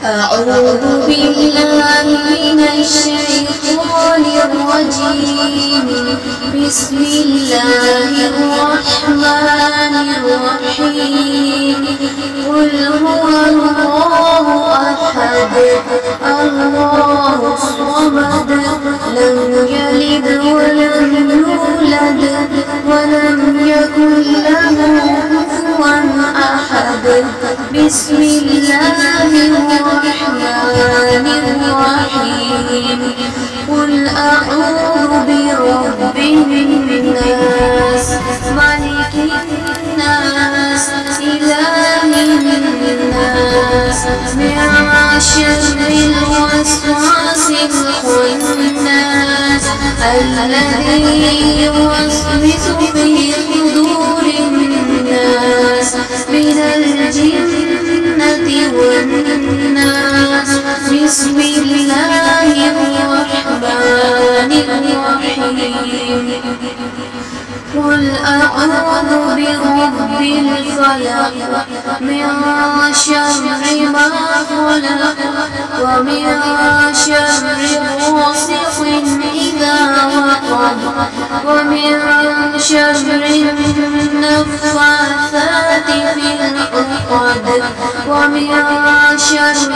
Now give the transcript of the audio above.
أعوذ بالله من الشيطان الرجيم. بسم الله الرحمن الرحيم. قل هو الله أحد الله الصمد لم يلد ولم يولد ولم يكن له كفوا أحد. بسم الله الرحمن الرحيم. قل أعوذ برب الناس ملك الناس إله الناس من شر الوسواس الخناس الذي يوسوس في صدور الناس من الجنة والناس. بسم الله الرحمن الرحيم. قل أعوذ برب الفلق من شر ما خلق ومن شر غاسق إذا وقب ومن شر النفاثات في العقد ومن شر